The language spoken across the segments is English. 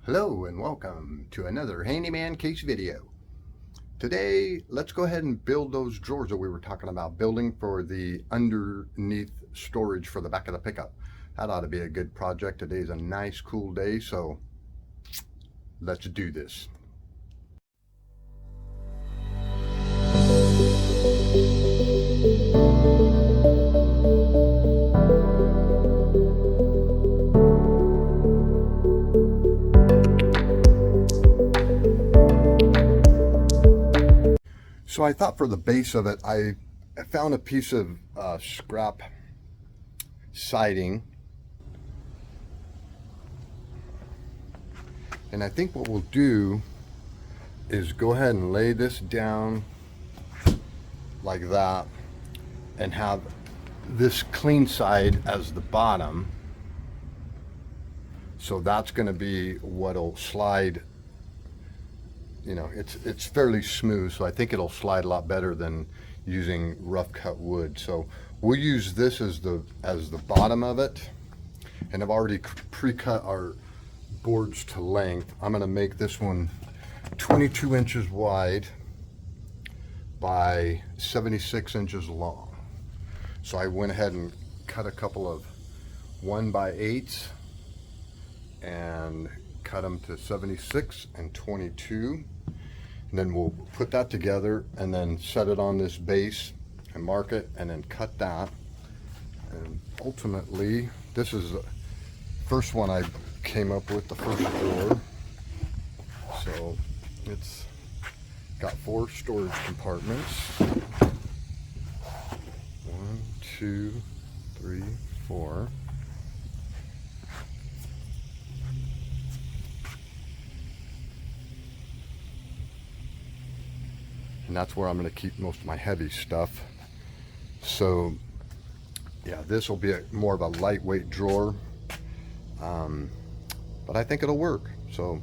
Hello and welcome to another Handyman Case video. Today, let's go ahead and build those drawers that we were talking about building for the underneath storage for the back of the pickup. That ought to be a good project. Today's a nice cool day, so let's do this. So I thought for the base of it, I found a piece of scrap siding. And I think what we'll do is go ahead and lay this down like that and have this clean side as the bottom. So that's going to be what'll slide. You know, it's fairly smooth, so I think it'll slide a lot better than using rough cut wood. So we'll use this as the bottom of it, and I've already pre-cut our boards to length. I'm going to make this one 22 inches wide by 76 inches long. So I went ahead and cut a couple of 1x8s and cut them to 76 and 22. And then we'll put that together and then set it on this base and mark it and then cut that. And ultimately, this is the first one I came up with, the first drawer. So it's got 4 storage compartments. 1, 2, 3, 4. And that's where I'm going to keep most of my heavy stuff. So yeah, this will be more of a lightweight drawer, but I think it'll work. So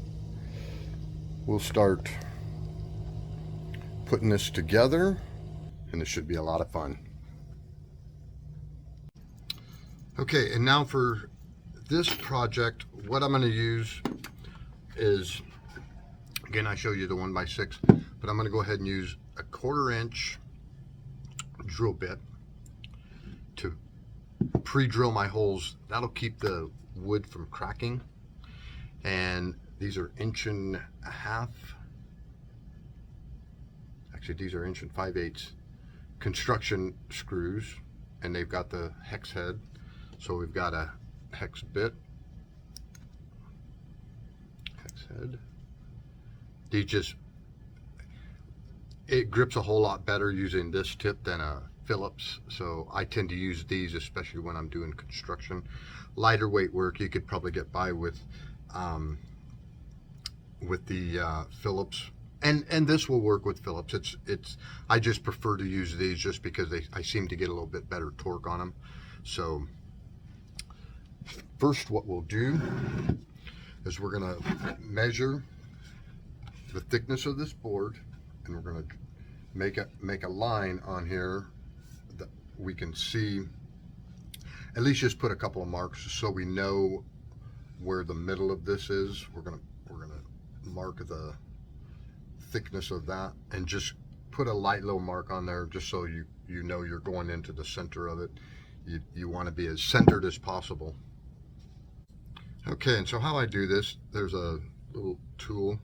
we'll start putting this together, and this should be a lot of fun. Okay, and now for this project, what I'm going to use is, again, I show you the 1x6, but I'm going to go ahead and use a 1/4 inch drill bit to pre-drill my holes. That'll keep the wood from cracking. And these are 1.5 inches. Actually, these are 1 5/8 construction screws, and they've got the hex head. So we've got a hex bit, hex head. These just, it grips a whole lot better using this tip than a Phillips, so I tend to use these, especially when I'm doing construction. Lighter weight work you could probably get by with the Phillips, and this will work with Phillips. It's I just prefer to use these just because I seem to get a little bit better torque on them. So first, what we'll do is we're going to measure the thickness of this board, and we're going to make a line on here that we can see. At least just put a couple of marks so we know where the middle of this is. We're gonna mark the thickness of that, and just put a light little mark on there just so you know you're going into the center of it. You want to be as centered as possible. Okay, and so how I do this, there's a little tool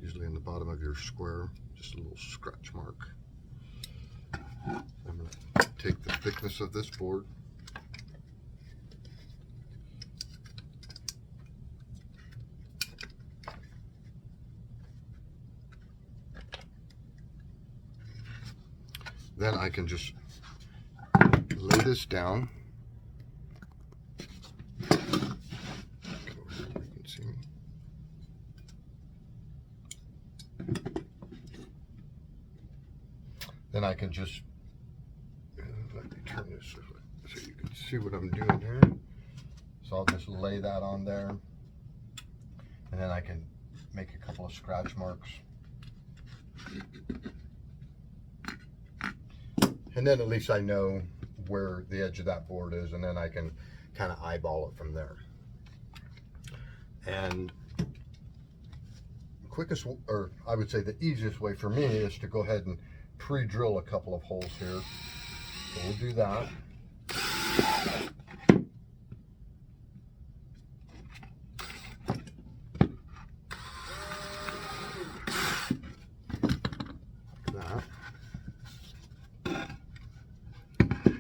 usually in the bottom of your square, just a little scratch mark. I'm going to take the thickness of this board, then I can just lay this down. Then I can just, let me turn this so you can see what I'm doing here. So I'll just lay that on there, and then I can make a couple of scratch marks. And then at least I know where the edge of that board is, and then I can kind of eyeball it from there. And quickest, or I would say the easiest way for me is to go ahead and pre-drill a couple of holes here. So we'll do that.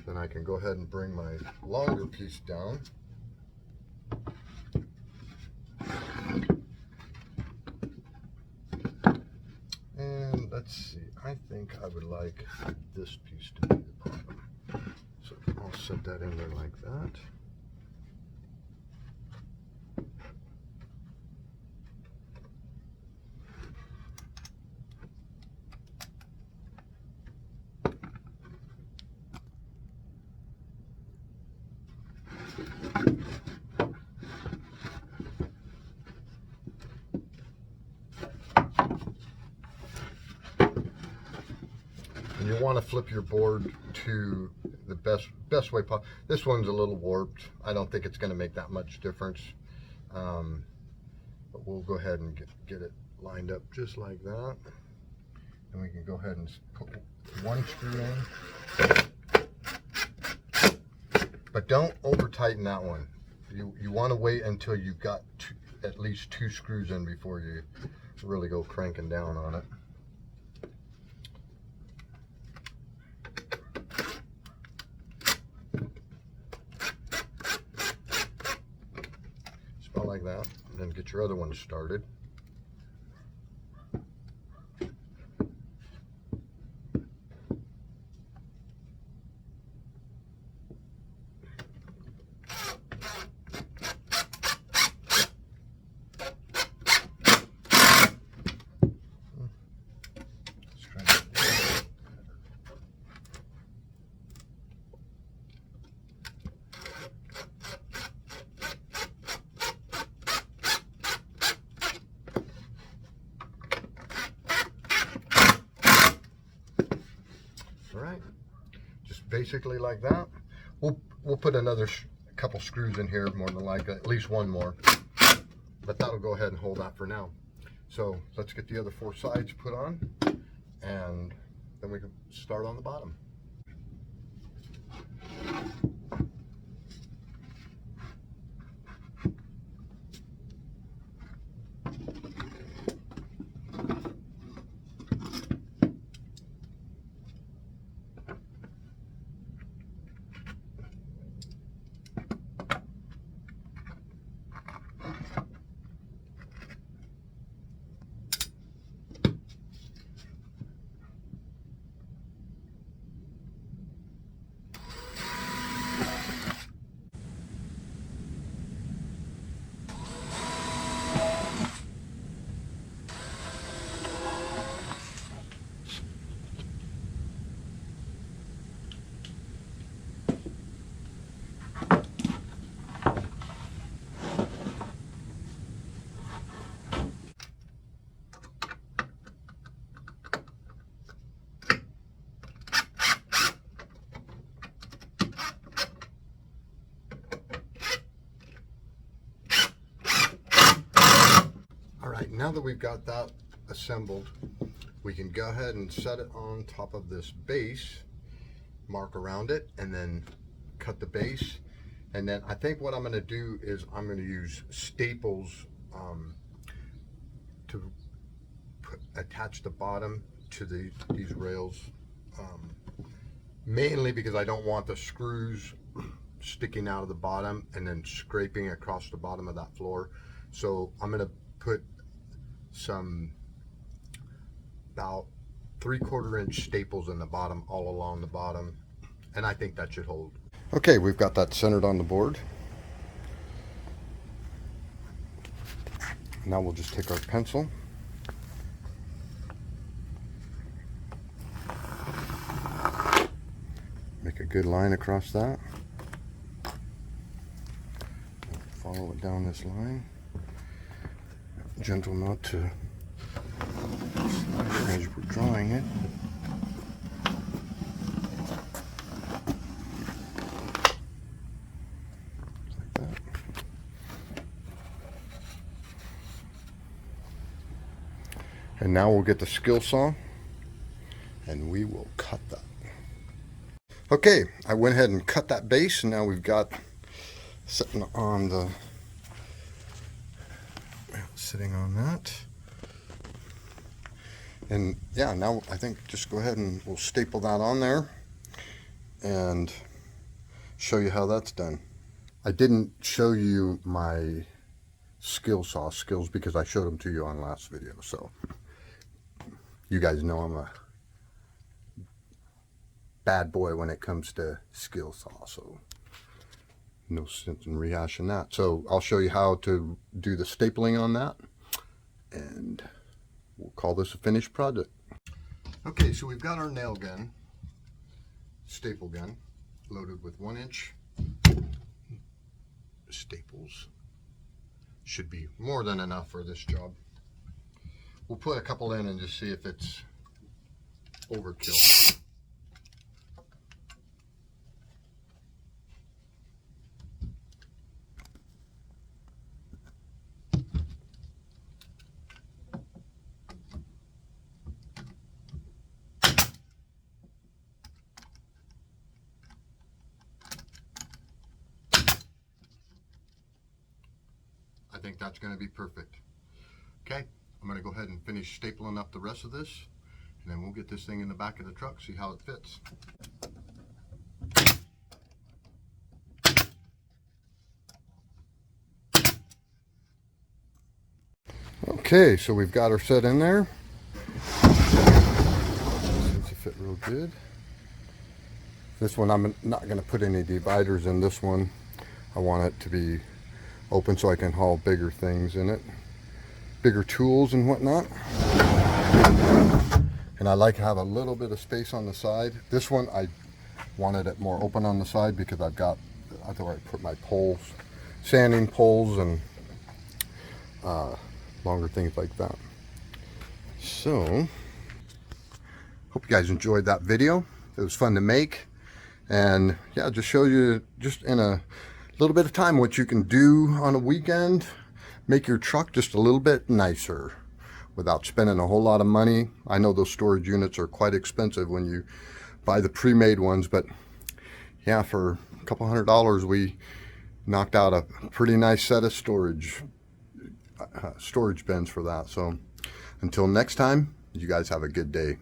Then I can go ahead and bring my longer piece down. And let's see, I think I would like this piece to be the bottom. So I'll set that in there like that. And you want to flip your board to the best way possible. This one's a little warped. I don't think it's going to make that much difference. But we'll go ahead and get it lined up just like that. And we can go ahead and put one screw in. But don't over tighten that one. You want to wait until you've got at least 2 screws in before you really go cranking down on it. Spell like that, and then get your other one started. Alright, just basically like that. We'll put another couple screws in here, more than likely, at least one more. But that'll go ahead and hold that for now. So let's get the other 4 sides put on, and then we can start on the bottom. Now that we've got that assembled, we can go ahead and set it on top of this base, mark around it, and then cut the base. And then I think what I'm going to do is I'm going to use staples to attach the bottom to these rails, mainly because I don't want the screws sticking out of the bottom and then scraping across the bottom of that floor. So I'm going to put some about 3/4 inch staples in the bottom, all along the bottom, and I think that should hold. Okay, we've got that centered on the board. Now we'll just take our pencil, make a good line across that, follow it down this line. Gentle not to slide as we're drawing it. Like that. And now we'll get the skill saw and we will cut that. Okay, I went ahead and cut that base, and now we've got sitting on that. And yeah, now I think just go ahead and we'll staple that on there and show you how that's done. I didn't show you my skill saw skills because I showed them to you on last video, so you guys know I'm a bad boy when it comes to skill saw, so no sense in rehashing that. So I'll show you how to do the stapling on that, and we'll call this a finished project. Okay, so we've got our nail gun, staple gun, loaded with 1-inch staples. Should be more than enough for this job. We'll put a couple in and just see if it's overkill. I think that's going to be perfect. Okay, I'm going to go ahead and finish stapling up the rest of this, and then we'll get this thing in the back of the truck, see how it fits. Okay, so we've got her set in there. Seems to fit real good. This one I'm not going to put any dividers in this one. I want it to be open so I can haul bigger things in it, bigger tools and whatnot. And I like to have a little bit of space on the side. This one I wanted it more open on the side because I thought I'd put my poles, sanding poles, and longer things like that. So hope you guys enjoyed that video. It was fun to make, and yeah, just show you just in a little bit of time what you can do on a weekend, make your truck just a little bit nicer without spending a whole lot of money. I know those storage units are quite expensive when you buy the pre-made ones, but yeah, for a couple $100 we knocked out a pretty nice set of storage bins for that. So until next time, you guys have a good day.